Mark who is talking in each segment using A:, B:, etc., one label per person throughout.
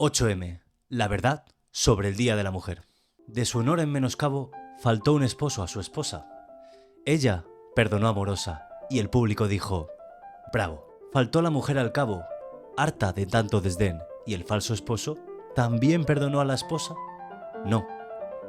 A: 8M. La verdad sobre el Día de la Mujer. De su honor en menoscabo, faltó un esposo a su esposa. Ella perdonó amorosa, y el público dijo: bravo. Faltó la mujer al cabo, harta de tanto desdén, y el falso esposo también perdonó a la esposa. No,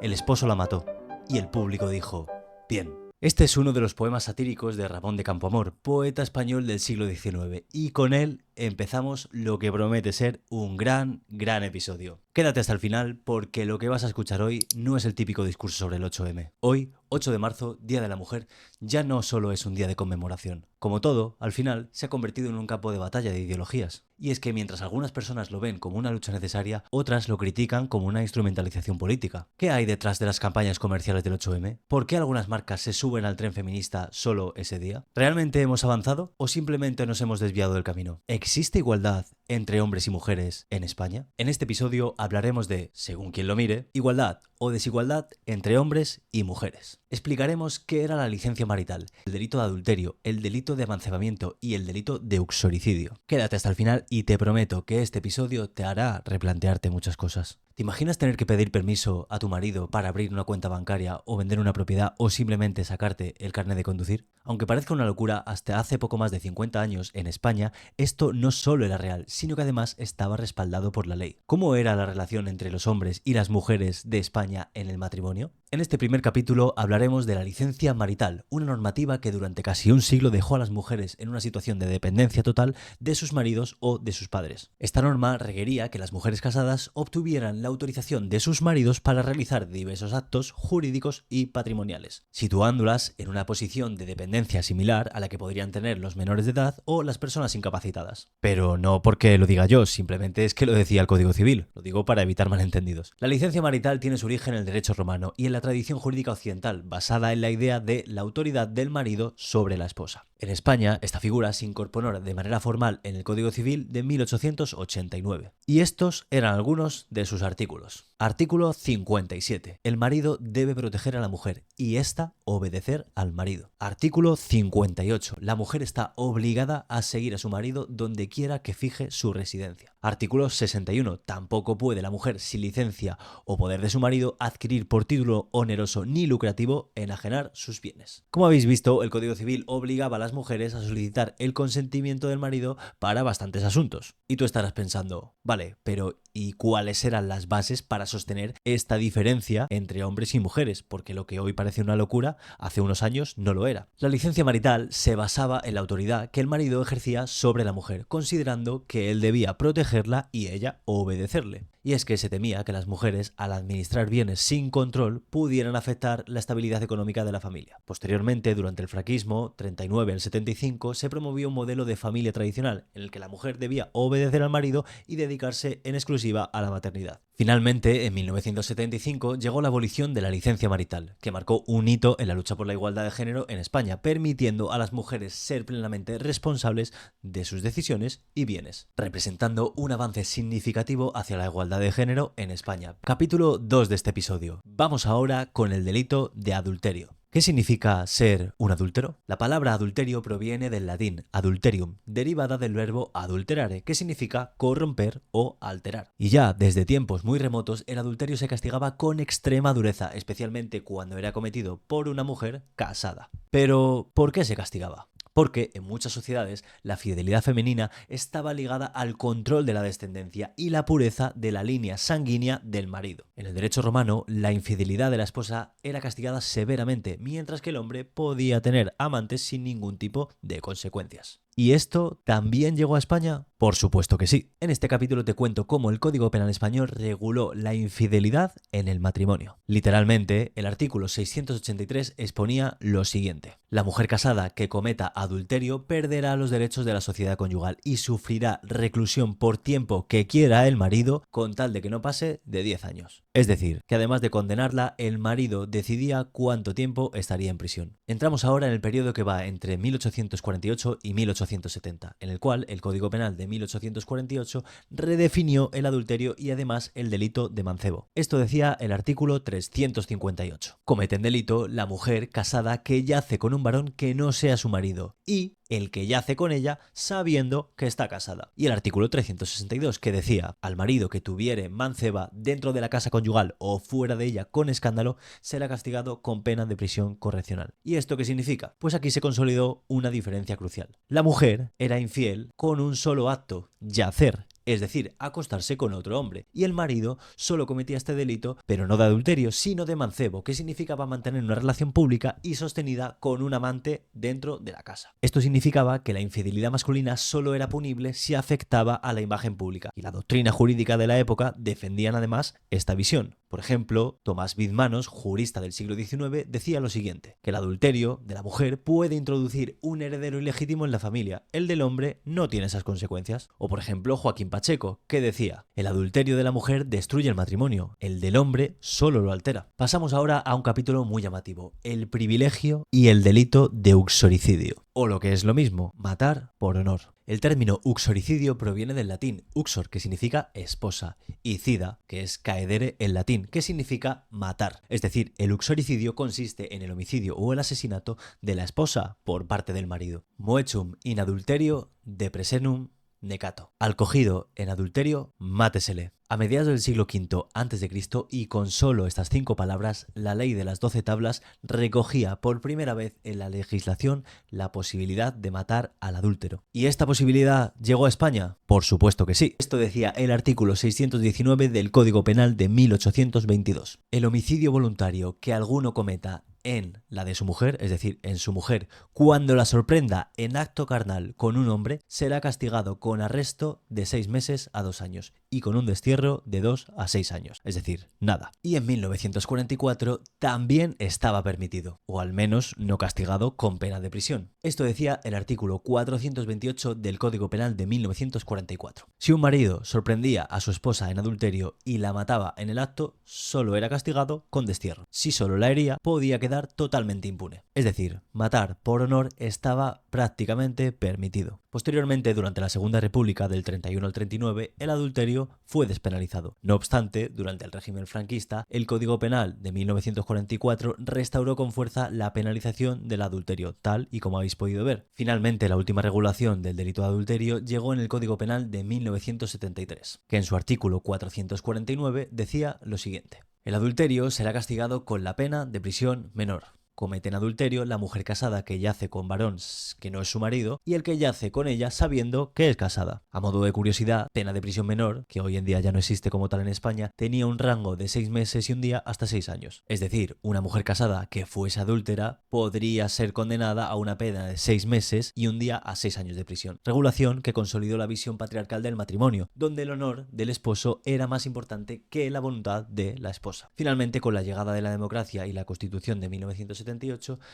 A: el esposo la mató, y el público dijo: bien. Este es uno de los poemas satíricos de Ramón de Campoamor, poeta español del siglo XIX, y con él empezamos lo que promete ser un gran episodio. Quédate hasta el final porque lo que vas a escuchar hoy no es el típico discurso sobre el 8M. Hoy, 8 de marzo, Día de la Mujer, ya no solo es un día de conmemoración. Como todo, al final se ha convertido en un campo de batalla de ideologías. Y es que mientras algunas personas lo ven como una lucha necesaria, otras lo critican como una instrumentalización política. ¿Qué hay detrás de las campañas comerciales del 8M? ¿Por qué algunas marcas se suben al tren feminista solo ese día? ¿Realmente hemos avanzado o simplemente nos hemos desviado del camino? ¿Existe igualdad entre hombres y mujeres en España? En este episodio hablaremos de, según quien lo mire, igualdad o desigualdad entre hombres y mujeres. Explicaremos qué era la licencia marital, el delito de adulterio, el delito de amancebamiento y el delito de uxoricidio. Quédate hasta el final y te prometo que este episodio te hará replantearte muchas cosas. ¿Te imaginas tener que pedir permiso a tu marido para abrir una cuenta bancaria o vender una propiedad o simplemente sacarte el carnet de conducir? Aunque parezca una locura, hasta hace poco más de 50 años en España esto no solo era real, sino que además estaba respaldado por la ley. ¿Cómo era la relación entre los hombres y las mujeres de España en el matrimonio? En este primer capítulo hablaremos de la licencia marital, una normativa que durante casi un siglo dejó a las mujeres en una situación de dependencia total de sus maridos o de sus padres. Esta norma requería que las mujeres casadas obtuvieran la autorización de sus maridos para realizar diversos actos jurídicos y patrimoniales, situándolas en una posición de dependencia similar a la que podrían tener los menores de edad o las personas incapacitadas. Pero no porque lo diga yo, simplemente es que lo decía el Código Civil, lo digo para evitar malentendidos. La licencia marital tiene su origen en el derecho romano y en la tradición jurídica occidental, basada en la idea de la autoridad del marido sobre la esposa. En España, esta figura se incorporó de manera formal en el Código Civil de 1889. Y estos eran algunos de sus artículos. Artículo 57. El marido debe proteger a la mujer y ésta obedecer al marido. Artículo 58. La mujer está obligada a seguir a su marido donde quiera que fije su residencia. Artículo 61. Tampoco puede la mujer, sin licencia o poder de su marido, adquirir por título oneroso ni lucrativo enajenar sus bienes. Como habéis visto, el Código Civil obligaba a las mujeres a solicitar el consentimiento del marido para bastantes asuntos. Y tú estarás pensando, vale, pero ¿y cuáles eran las bases para sostener esta diferencia entre hombres y mujeres? Porque lo que hoy parece una locura, hace unos años no lo era. La licencia marital se basaba en la autoridad que el marido ejercía sobre la mujer, considerando que él debía protegerla y ella obedecerle. Y es que se temía que las mujeres, al administrar bienes sin control, pudieran afectar la estabilidad económica de la familia. Posteriormente, durante el franquismo, 39 al 75, se promovió un modelo de familia tradicional, en el que la mujer debía obedecer al marido y dedicarse en exclusiva a la maternidad. Finalmente, en 1975, llegó la abolición de la licencia marital, que marcó un hito en la lucha por la igualdad de género en España, permitiendo a las mujeres ser plenamente responsables de sus decisiones y bienes, representando un avance significativo hacia la igualdad de género en España. Capítulo 2 de este episodio. Vamos ahora con el delito de adulterio. ¿Qué significa ser un adúltero? La palabra adulterio proviene del latín adulterium, derivada del verbo adulterare, que significa corromper o alterar. Y ya desde tiempos muy remotos, el adulterio se castigaba con extrema dureza, especialmente cuando era cometido por una mujer casada. Pero, ¿por qué se castigaba? Porque en muchas sociedades la fidelidad femenina estaba ligada al control de la descendencia y la pureza de la línea sanguínea del marido. En el derecho romano, la infidelidad de la esposa era castigada severamente, mientras que el hombre podía tener amantes sin ningún tipo de consecuencias. ¿Y esto también llegó a España? Por supuesto que sí. En este capítulo te cuento cómo el Código Penal español reguló la infidelidad en el matrimonio. Literalmente, el artículo 683 exponía lo siguiente: la mujer casada que cometa adulterio perderá los derechos de la sociedad conyugal y sufrirá reclusión por tiempo que quiera el marido, con tal de que no pase de 10 años. Es decir, que además de condenarla, el marido decidía cuánto tiempo estaría en prisión. Entramos ahora en el periodo que va entre 1848 y 1870, en el cual el Código Penal de 1848 redefinió el adulterio y además el delito de mancebo. Esto decía el artículo 358. Comete en delito la mujer casada que yace con un varón que no sea su marido y el que yace con ella sabiendo que está casada. Y el artículo 362 que decía: al marido que tuviere manceba dentro de la casa conyugal o fuera de ella con escándalo será castigado con pena de prisión correccional. ¿Y esto qué significa? Pues aquí se consolidó una diferencia crucial. La mujer era infiel con un solo acto: yacer, es decir, acostarse con otro hombre, y el marido solo cometía este delito, pero no de adulterio, sino de mancebo, que significaba mantener una relación pública y sostenida con un amante dentro de la casa. Esto significaba que la infidelidad masculina solo era punible si afectaba a la imagen pública, y la doctrina jurídica de la época defendían además esta visión. Por ejemplo, Tomás Bizmanos, jurista del siglo XIX, decía lo siguiente: que el adulterio de la mujer puede introducir un heredero ilegítimo en la familia, el del hombre no tiene esas consecuencias. O por ejemplo, Joaquín Pacheco, que decía: el adulterio de la mujer destruye el matrimonio, el del hombre solo lo altera. Pasamos ahora a un capítulo muy llamativo: el privilegio y el delito de uxoricidio, o lo que es lo mismo, matar por honor. El término uxoricidio proviene del latín uxor, que significa esposa, y cida, que es caedere en latín, que significa matar. Es decir, el uxoricidio consiste en el homicidio o el asesinato de la esposa por parte del marido. Moechum in adulterio de praesenum necato. Al cogido en adulterio, mátesele. A mediados del siglo V a.C., y con solo estas 5 palabras, la ley de las 12 tablas recogía por primera vez en la legislación la posibilidad de matar al adúltero. ¿Y esta posibilidad llegó a España? Por supuesto que sí. Esto decía el artículo 619 del Código Penal de 1822. El homicidio voluntario que alguno cometa en la de su mujer, es decir, en su mujer, cuando la sorprenda en acto carnal con un hombre, será castigado con arresto de 6 meses a 2 años y con un destierro de 2 a 6 años, es decir, nada. Y en 1944 también estaba permitido, o al menos no castigado con pena de prisión. Esto decía el artículo 428 del Código Penal de 1944. Si un marido sorprendía a su esposa en adulterio y la mataba en el acto, solo era castigado con destierro. Si solo la hería, podía quedar totalmente impune. Es decir, matar por honor estaba prácticamente permitido. Posteriormente, durante la Segunda República del 31 al 39, el adulterio fue despenalizado. No obstante, durante el régimen franquista, el Código Penal de 1944 restauró con fuerza la penalización del adulterio, tal y como habéis podido ver. Finalmente, la última regulación del delito de adulterio llegó en el Código Penal de 1973, que en su artículo 449 decía lo siguiente: el adulterio será castigado con la pena de prisión menor. Comete en adulterio la mujer casada que yace con varón que no es su marido y el que yace con ella sabiendo que es casada. A modo de curiosidad, pena de prisión menor, que hoy en día ya no existe como tal en España, tenía un rango de 6 meses y un día hasta 6 años. Es decir, una mujer casada que fuese adúltera podría ser condenada a una pena de 6 meses y un día a 6 años de prisión. Regulación que consolidó la visión patriarcal del matrimonio, donde el honor del esposo era más importante que la voluntad de la esposa. Finalmente, con la llegada de la democracia y la Constitución de 1978,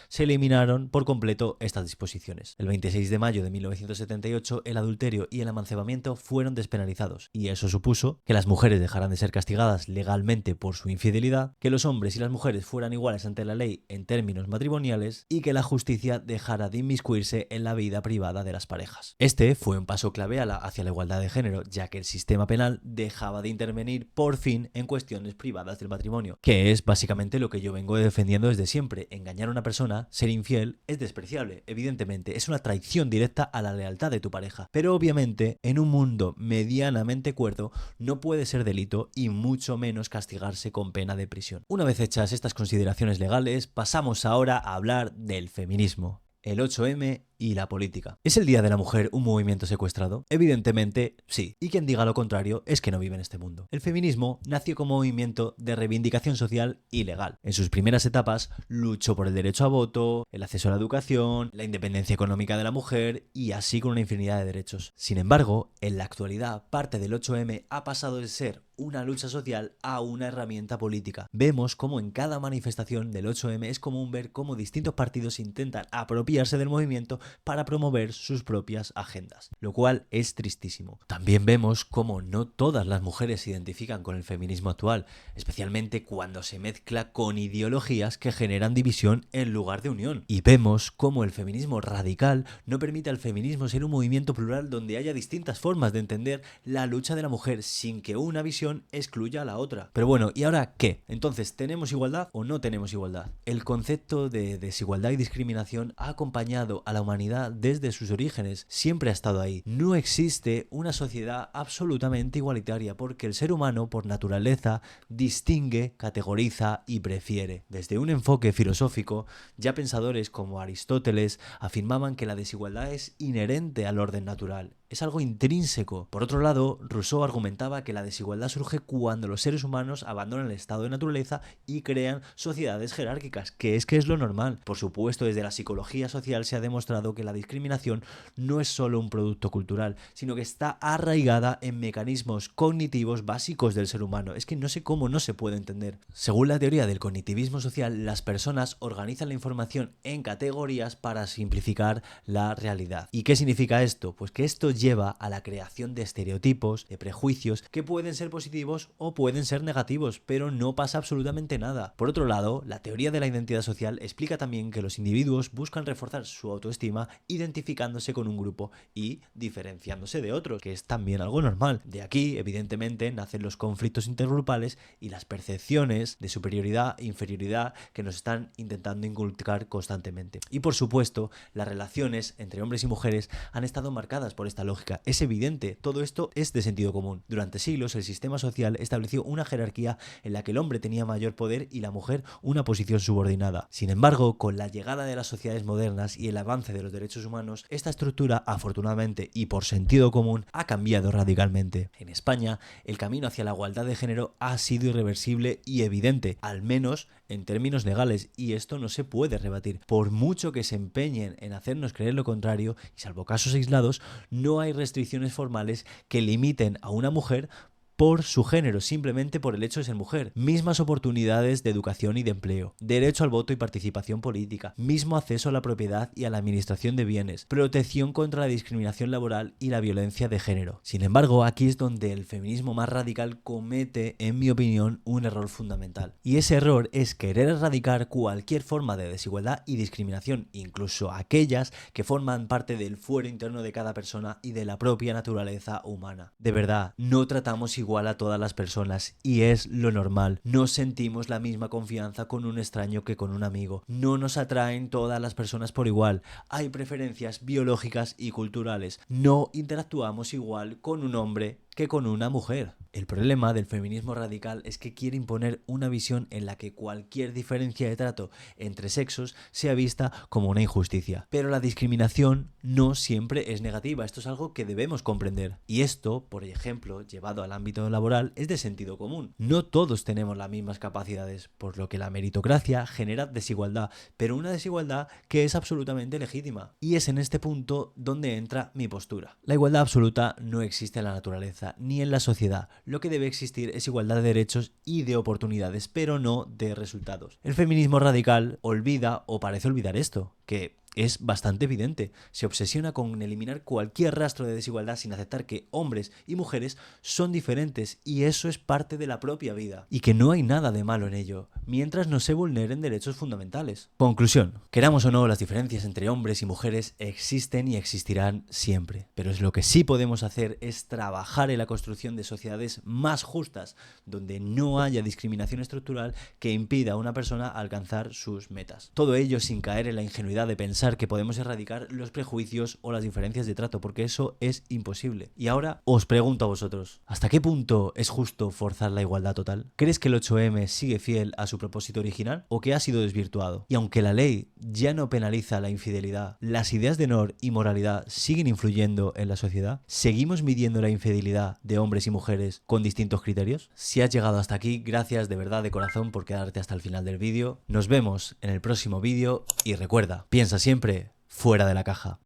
A: se eliminaron por completo estas disposiciones. El 26 de mayo de 1978, el adulterio y el amancebamiento fueron despenalizados, y eso supuso que las mujeres dejaran de ser castigadas legalmente por su infidelidad, que los hombres y las mujeres fueran iguales ante la ley en términos matrimoniales y que la justicia dejara de inmiscuirse en la vida privada de las parejas. Este fue un paso clave hacia la igualdad de género, ya que el sistema penal dejaba de intervenir por fin en cuestiones privadas del matrimonio, que es básicamente lo que yo vengo defendiendo desde siempre. Engañar a una persona, ser infiel, es despreciable, evidentemente, es una traición directa a la lealtad de tu pareja. Pero obviamente, en un mundo medianamente cuerdo, no puede ser delito y mucho menos castigarse con pena de prisión. Una vez hechas estas consideraciones legales, pasamos ahora a hablar del feminismo, el 8M y la política. ¿Es el Día de la Mujer un movimiento secuestrado? Evidentemente, sí. Y quien diga lo contrario es que no vive en este mundo. El feminismo nació como movimiento de reivindicación social y legal. En sus primeras etapas luchó por el derecho a voto, el acceso a la educación, la independencia económica de la mujer y así con una infinidad de derechos. Sin embargo, en la actualidad, parte del 8M ha pasado de ser una lucha social a una herramienta política. Vemos cómo en cada manifestación del 8M es común ver cómo distintos partidos intentan apropiarse del movimiento para promover sus propias agendas, lo cual es tristísimo. También vemos cómo no todas las mujeres se identifican con el feminismo actual, especialmente cuando se mezcla con ideologías que generan división en lugar de unión. Y vemos cómo el feminismo radical no permite al feminismo ser un movimiento plural donde haya distintas formas de entender la lucha de la mujer sin que una visión excluya a la otra. Pero bueno, ¿y ahora qué? Entonces, ¿tenemos igualdad o no tenemos igualdad? El concepto de desigualdad y discriminación ha acompañado a la humanidad humanidad desde sus orígenes, siempre ha estado ahí. No existe una sociedad absolutamente igualitaria porque el ser humano, por naturaleza, distingue, categoriza y prefiere. Desde un enfoque filosófico, ya pensadores como Aristóteles afirmaban que la desigualdad es inherente al orden natural. Es algo intrínseco. Por otro lado, Rousseau argumentaba que la desigualdad surge cuando los seres humanos abandonan el estado de naturaleza y crean sociedades jerárquicas, que es lo normal. Por supuesto, desde la psicología social se ha demostrado que la discriminación no es solo un producto cultural, sino que está arraigada en mecanismos cognitivos básicos del ser humano. Es que no sé cómo no se puede entender. Según la teoría del cognitivismo social, las personas organizan la información en categorías para simplificar la realidad. ¿Y qué significa esto? Pues que esto lleva a la creación de estereotipos, de prejuicios, que pueden ser positivos o pueden ser negativos, pero no pasa absolutamente nada. Por otro lado, la teoría de la identidad social explica también que los individuos buscan reforzar su autoestima identificándose con un grupo y diferenciándose de otros, que es también algo normal. De aquí, evidentemente, nacen los conflictos intergrupales y las percepciones de superioridad e inferioridad que nos están intentando inculcar constantemente. Y por supuesto, las relaciones entre hombres y mujeres han estado marcadas por esta lógica. Es evidente, todo esto es de sentido común. Durante siglos el sistema social estableció una jerarquía en la que el hombre tenía mayor poder y la mujer una posición subordinada. Sin embargo, con la llegada de las sociedades modernas y el avance de los derechos humanos, esta estructura, afortunadamente y por sentido común, ha cambiado radicalmente. En España, el camino hacia la igualdad de género ha sido irreversible y evidente, al menos en términos legales, y esto no se puede rebatir. Por mucho que se empeñen en hacernos creer lo contrario, y salvo casos aislados, no hay restricciones formales que limiten a una mujer por su género, simplemente por el hecho de ser mujer. Mismas oportunidades de educación y de empleo, derecho al voto y participación política, mismo acceso a la propiedad y a la administración de bienes, protección contra la discriminación laboral y la violencia de género. Sin embargo, aquí es donde el feminismo más radical comete, en mi opinión, un error fundamental. Y ese error es querer erradicar cualquier forma de desigualdad y discriminación, incluso aquellas que forman parte del fuero interno de cada persona y de la propia naturaleza humana. De verdad, no tratamos igual a todas las personas y es lo normal. No sentimos la misma confianza con un extraño que con un amigo. No nos atraen todas las personas por igual. Hay preferencias biológicas y culturales. No interactuamos igual con un hombre que con una mujer. El problema del feminismo radical es que quiere imponer una visión en la que cualquier diferencia de trato entre sexos sea vista como una injusticia. Pero la discriminación no siempre es negativa, esto es algo que debemos comprender. Y esto, por ejemplo, llevado al ámbito laboral, es de sentido común. No todos tenemos las mismas capacidades, por lo que la meritocracia genera desigualdad, pero una desigualdad que es absolutamente legítima. Y es en este punto donde entra mi postura. La igualdad absoluta no existe en la naturaleza ni en la sociedad. Lo que debe existir es igualdad de derechos y de oportunidades, pero no de resultados. El feminismo radical olvida o parece olvidar esto, que es bastante evidente. Se obsesiona con eliminar cualquier rastro de desigualdad sin aceptar que hombres y mujeres son diferentes y eso es parte de la propia vida y que no hay nada de malo en ello, mientras no se vulneren derechos fundamentales. Conclusión, queramos o no, las diferencias entre hombres y mujeres existen y existirán siempre, pero lo que sí podemos hacer es trabajar en la construcción de sociedades más justas, donde no haya discriminación estructural que impida a una persona alcanzar sus metas. Todo ello sin caer en la ingenuidad de pensar que podemos erradicar los prejuicios o las diferencias de trato, porque eso es imposible. Y ahora os pregunto a vosotros, ¿hasta qué punto es justo forzar la igualdad total? ¿Crees que el 8M sigue fiel a su propósito original o que ha sido desvirtuado? Y aunque la ley ya no penaliza la infidelidad, ¿las ideas de honor y moralidad siguen influyendo en la sociedad? ¿Seguimos midiendo la infidelidad de hombres y mujeres con distintos criterios? Si has llegado hasta aquí, gracias de verdad de corazón por quedarte hasta el final del vídeo. Nos vemos en el próximo vídeo y recuerda, piensa siempre fuera de la caja.